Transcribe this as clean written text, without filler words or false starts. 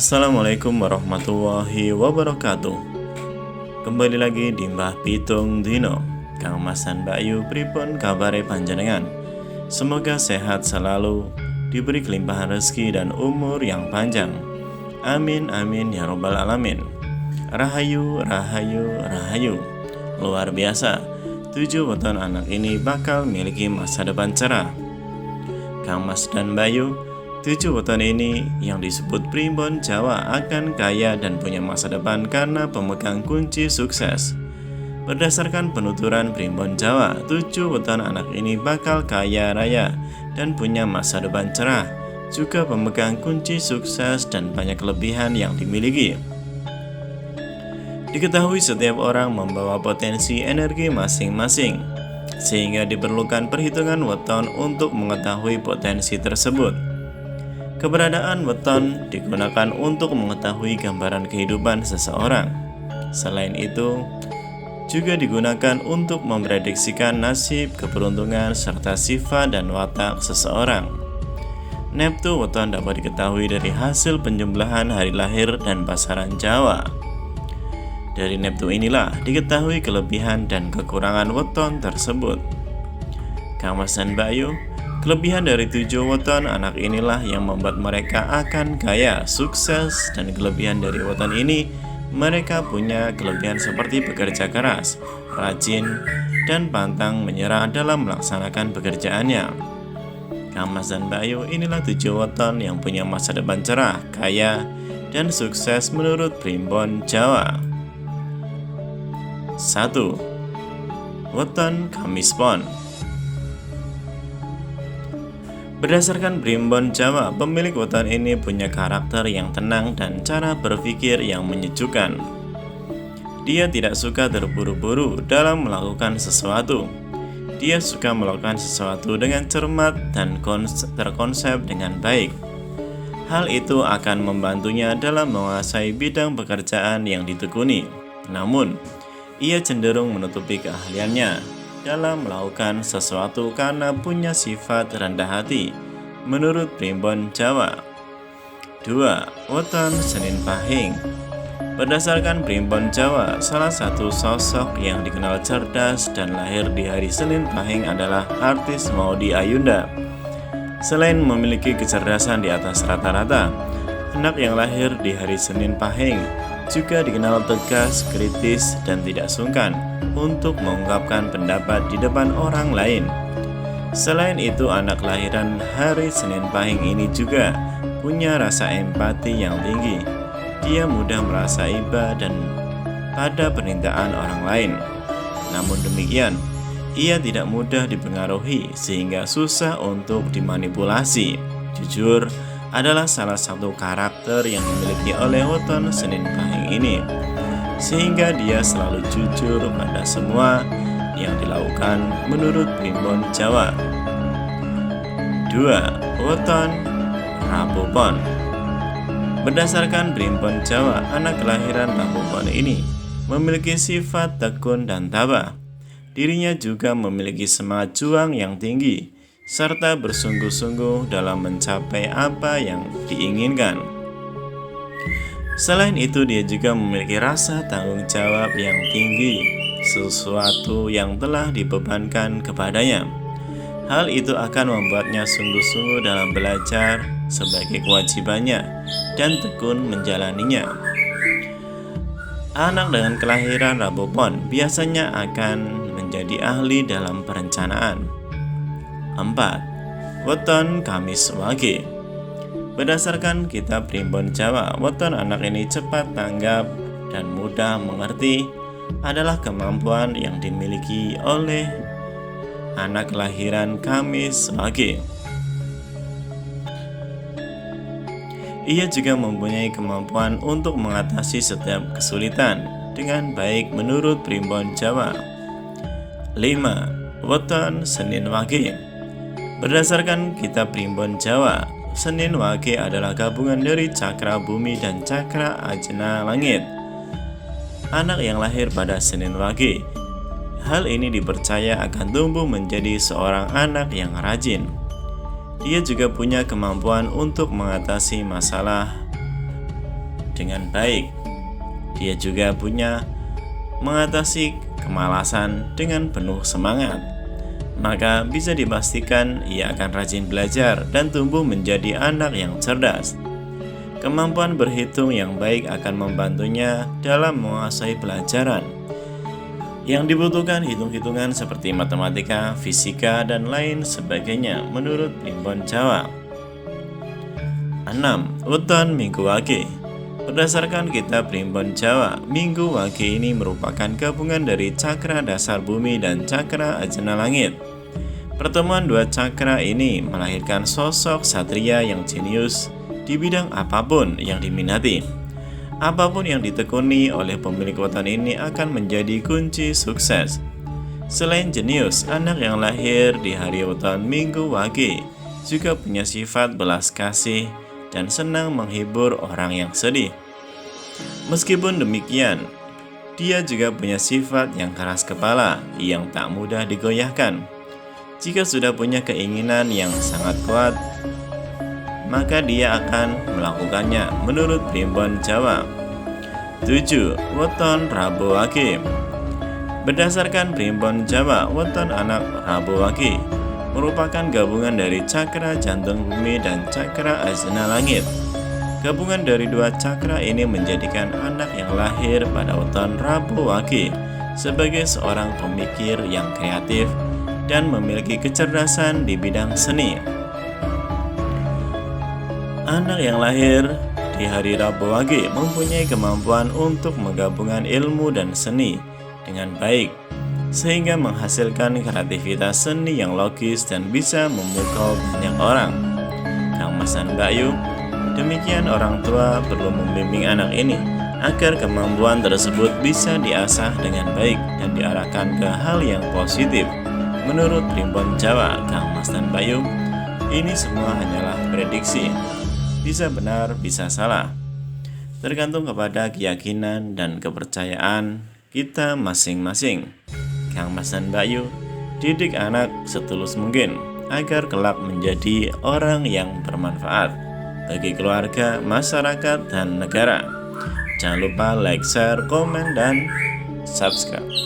Assalamualaikum warahmatullahi wabarakatuh. Kembali lagi di Mbah Pitung Dino. Kang Mas dan Mbak Yu pripun kabare panjenengan? Semoga sehat selalu, diberi kelimpahan rezeki dan umur yang panjang. Amin amin ya robbal alamin. Rahayu rahayu rahayu. Luar biasa, 7 weton anak ini bakal memiliki masa depan cerah. Kang Mas dan Mbak Yu, 7 weton ini yang disebut primbon Jawa akan kaya dan punya masa depan karena pemegang kunci sukses. Berdasarkan penuturan primbon Jawa, 7 weton anak ini bakal kaya raya dan punya masa depan cerah, juga pemegang kunci sukses dan banyak kelebihan yang dimiliki. Diketahui setiap orang membawa potensi energi masing-masing, sehingga diperlukan perhitungan weton untuk mengetahui potensi tersebut. Keberadaan weton digunakan untuk mengetahui gambaran kehidupan seseorang. Selain itu, juga digunakan untuk memprediksikan nasib, keberuntungan, serta sifat dan watak seseorang. Neptu weton dapat diketahui dari hasil penjumlahan hari lahir dan pasaran Jawa. Dari Neptu inilah diketahui kelebihan dan kekurangan weton tersebut. Kang Mas dan Mbak Yu, kelebihan dari 7 weton anak inilah yang membuat mereka akan kaya, sukses, dan kelebihan dari weton ini mereka punya kelebihan seperti bekerja keras, rajin, dan pantang menyerah dalam melaksanakan pekerjaannya. Kang Mas dan Mbak Yu, inilah 7 weton yang punya masa depan cerah, kaya, dan sukses menurut primbon Jawa. 1. Weton Kamis Pon. Berdasarkan primbon Jawa, pemilik weton ini punya karakter yang tenang dan cara berpikir yang menyejukkan. Dia tidak suka terburu-buru dalam melakukan sesuatu. Dia suka melakukan sesuatu dengan cermat dan terkonsep dengan baik. Hal itu akan membantunya dalam menguasai bidang pekerjaan yang ditekuni. Namun, ia cenderung menutupi keahliannya dalam melakukan sesuatu karena punya sifat rendah hati menurut primbon Jawa. 2. Weton Senin Pahing. Berdasarkan primbon Jawa, salah satu sosok yang dikenal cerdas dan lahir di hari Senin Pahing adalah artis Maudy Ayunda. Selain memiliki kecerdasan di atas rata-rata, anak yang lahir di hari Senin Pahing juga dikenal tegas, kritis, dan tidak sungkan untuk mengungkapkan pendapat di depan orang lain. Selain itu, anak lahiran hari Senin Pahing ini juga punya rasa empati yang tinggi. Dia mudah merasa iba dan pada penderitaan orang lain. Namun demikian, ia tidak mudah dipengaruhi sehingga susah untuk dimanipulasi. Jujur adalah salah satu karakter yang dimiliki oleh weton Senin Pahing ini, sehingga dia selalu jujur pada semua yang dilakukan menurut primbon Jawa. 2. Weton Rabu Pon. Berdasarkan primbon Jawa, anak kelahiran Rabu Pon ini memiliki sifat tekun dan tabah. Dirinya juga memiliki semangat juang yang tinggi serta bersungguh-sungguh dalam mencapai apa yang diinginkan. Selain itu, dia juga memiliki rasa tanggung jawab yang tinggi, sesuatu yang telah dibebankan kepadanya. Hal itu akan membuatnya sungguh-sungguh dalam belajar sebagai kewajibannya dan tekun menjalaninya. Anak dengan kelahiran Rabu Pon biasanya akan menjadi ahli dalam perencanaan. 4. Weton Kamis Wage. Berdasarkan kitab primbon Jawa, weton anak ini cepat tanggap dan mudah mengerti adalah kemampuan yang dimiliki oleh anak kelahiran Kamis Wage. Ia juga mempunyai kemampuan untuk mengatasi setiap kesulitan dengan baik menurut primbon Jawa. 5. Weton Senin Wage. Berdasarkan kitab primbon Jawa, Senin Wage adalah gabungan dari cakra bumi dan cakra ajna langit. Anak yang lahir pada Senin Wage, hal ini dipercaya akan tumbuh menjadi seorang anak yang rajin. Dia juga punya kemampuan untuk mengatasi masalah dengan baik. Dia juga punya mengatasi kemalasan dengan penuh semangat. Maka bisa dipastikan ia akan rajin belajar dan tumbuh menjadi anak yang cerdas. Kemampuan berhitung yang baik akan membantunya dalam menguasai pelajaran. Yang dibutuhkan hitung-hitungan seperti matematika, fisika, dan lain sebagainya menurut Primbon Jawa. 6. Weton Minggu Wage. Berdasarkan kitab Primbon Jawa, Minggu Wage ini merupakan gabungan dari cakra dasar bumi dan cakra ajna langit. Pertemuan dua cakra ini melahirkan sosok satria yang jenius di bidang apapun yang diminati. Apapun yang ditekuni oleh pemilik weton ini akan menjadi kunci sukses. Selain jenius, anak yang lahir di hari weton Minggu Wage juga punya sifat belas kasih dan senang menghibur orang yang sedih. Meskipun demikian, dia juga punya sifat yang keras kepala yang tak mudah digoyahkan. Jika sudah punya keinginan yang sangat kuat, maka dia akan melakukannya menurut Primbon Jawa. 7. Weton Rabu Wage. Berdasarkan Primbon Jawa, weton anak Rabu Wage merupakan gabungan dari cakra jantung bumi dan cakra ajna langit. Gabungan dari dua cakra ini menjadikan anak yang lahir pada weton Rabu Wage sebagai seorang pemikir yang kreatif dan memiliki kecerdasan di bidang seni. Anak yang lahir di hari Rabu Wage mempunyai kemampuan untuk menggabungkan ilmu dan seni dengan baik, sehingga menghasilkan kreativitas seni yang logis dan bisa memukau banyak orang. Kang Mas dan Mbak Yu, demikian orang tua perlu membimbing anak ini agar kemampuan tersebut bisa diasah dengan baik dan diarahkan ke hal yang positif. Menurut Primbon Jawa, Kang Mas dan Mbak Yu, ini semua hanyalah prediksi. Bisa benar, bisa salah. Tergantung kepada keyakinan dan kepercayaan kita masing-masing. Kang Mas dan Mbak Yu, didik anak setulus mungkin agar kelak menjadi orang yang bermanfaat bagi keluarga, masyarakat, dan negara. Jangan lupa like, share, komen, dan subscribe.